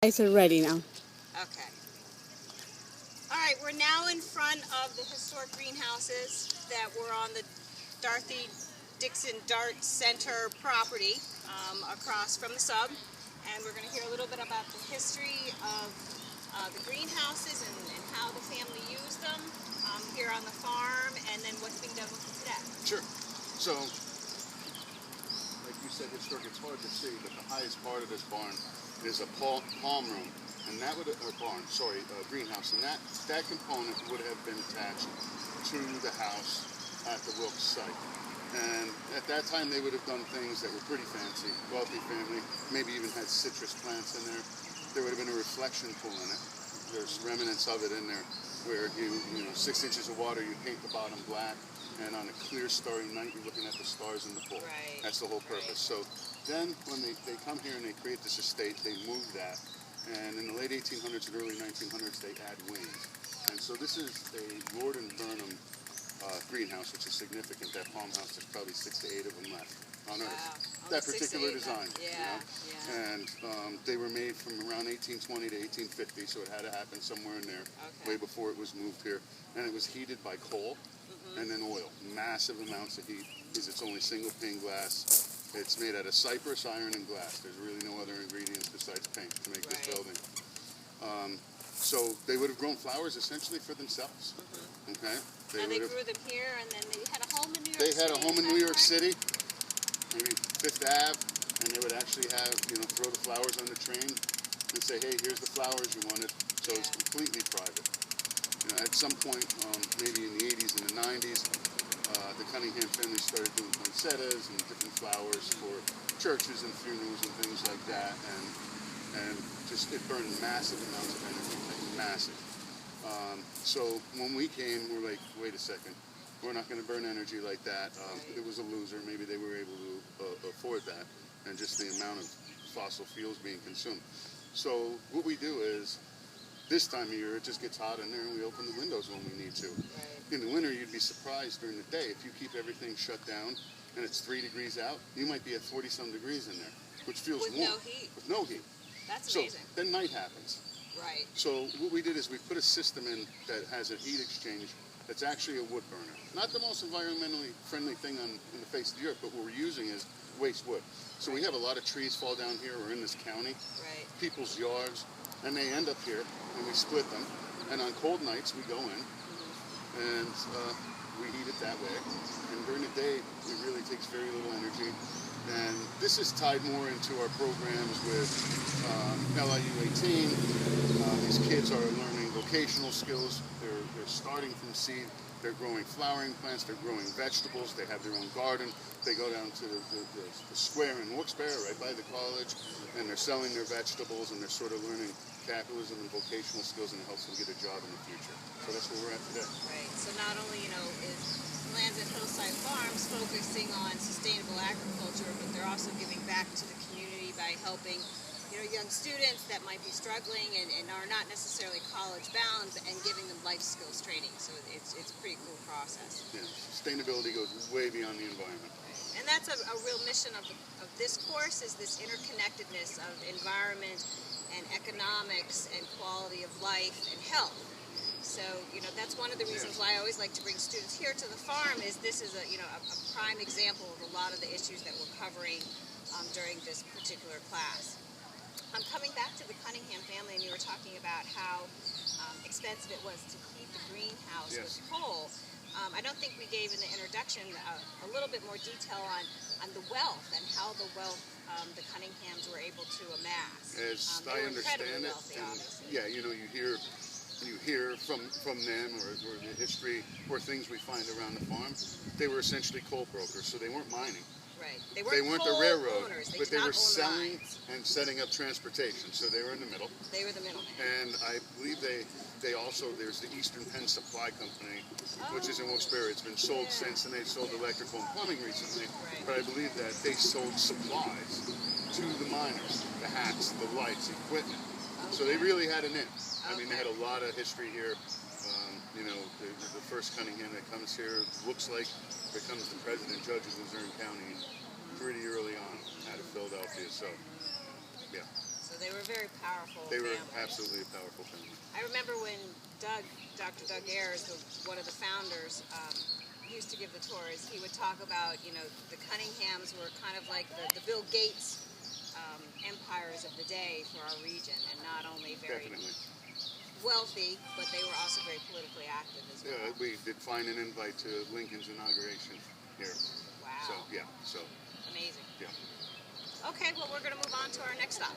Guys are ready now. Okay. All right, we're now in front of the historic greenhouses that were on the Dorothy Dixon Dart Center property across from the sub. And we're going to hear a little bit about the history of the greenhouses and how the family used them here on the farm, and then what's being done with them today. Sure. So, like you said, historic, it's hard to see, but the highest part of this barn is a palm room, and that would, greenhouse, and that component would have been attached to the house at the Wilkes site. And at that time, they would have done things that were pretty fancy, wealthy family, maybe even had citrus plants in there. There would have been a reflection pool in it. There's remnants of it in there, where you 6 inches of water, you paint the bottom black, and on a clear starry night, you're looking at the stars in the pool. Right. That's the whole purpose. Right. So then when they come here and they create this estate, they move that. And in the late 1800s and early 1900s, they add wings. And so this is a Lord and Burnham greenhouse, which is significant. That farmhouse, there's probably 6 to 8 of them left on Earth. Wow. That particular design. Yeah, yeah. And they were made from around 1820 to 1850, so it had to happen somewhere in there, way before it was moved here. And it was heated by coal and then oil. Massive amounts of heat, because it's only single pane glass. It's made out of cypress, iron, and glass. There's really no other ingredients besides paint to make this building. So they would have grown flowers essentially for themselves. Okay. And they grew them here, and then they had a home in New York City. They had a home in New York City, maybe Fifth Ave, and they would actually have, throw the flowers on the train and say, hey, here's the flowers you wanted. So it's completely private. At some point, maybe in the 80s and the 90s, the Cunningham family started doing poinsettias and different flowers for churches and funerals and things like that, and just it burned massive amounts of energy, like massive. So when we came, we're like, wait a second, we're not going to burn energy like that. It was a loser. Maybe they were able to afford that, and just the amount of fossil fuels being consumed. So what we do is, this time of year, it just gets hot in there, and we open the windows when we need to. Right. In the winter, you'd be surprised during the day. If you keep everything shut down and it's 3 degrees out, you might be at 40-some degrees in there, which feels With warm. no heat. With no heat. That's So amazing. then night happens. Right. So what we did is we put a system in that has a heat exchange that's actually a wood burner. Not the most environmentally friendly thing in the face of the earth, but what we're using is waste wood. So we have a lot of trees fall down here. We're in this county. Right. People's yards, and they end up here, and we split them. And on cold nights, we go in, and we heat it that way. And during the day, it really takes very little energy. And this is tied more into our programs with LIU 18. These kids are learning vocational skills. They're starting from seed. They're growing flowering plants. They're growing vegetables. They have their own garden. They go down to the square in Wilkes-Barre, right by the college, and they're selling their vegetables, and they're sort of learning capitalism and vocational skills, and it helps them get a job in the future. So that's where we're at today. Right. So not only, is Lands at Hillside Farms focusing on sustainable agriculture, but they're also giving back to the community by helping, young students that might be struggling and are not necessarily college bound, and giving them life skills training. So it's a pretty cool process. Yeah, sustainability goes way beyond the environment. And that's a real mission of this course, is this interconnectedness of environment and economics and quality of life and health. So, that's one of the reasons why I always like to bring students here to the farm, is this is a prime example of a lot of the issues that we're covering during this particular class. I'm coming back to the Cunningham family, and you were talking about how expensive it was to heat the greenhouse with coal. I don't think we gave in the introduction a little bit more detail on the wealth and how the wealth the Cunninghams were able to amass. As I understand it, you hear from them or the history or things we find around the farm, they were essentially coal brokers, so they weren't mining. Right. They weren't the railroad, owners. but they were selling and setting up transportation, so they were in the middle. They were the middleman. And I believe they also, there's the Eastern Penn Supply Company, which is in Wilkes-Barre. It's been sold since, and they've sold electrical and plumbing recently. Right. But I believe that they sold supplies to the miners, the hats, the lights, equipment. So they really had an in. I mean, they had a lot of history here. The first Cunningham that comes here looks like becomes the president judge of Luzerne County pretty early on out of Philadelphia. So, yeah. So they were very powerful. They were family. absolutely a powerful family. I remember when Dr. Doug Ayers, one of the founders, used to give the tours. He would talk about, the Cunninghams were kind of like the Bill Gates empires of the day for our region, and not only very Definitely. wealthy, but they were also very politically active as well. Yeah, we did find an invite to Lincoln's inauguration here. Wow. So, yeah, so, Amazing. yeah. Okay, well, we're going to move on to our next stop.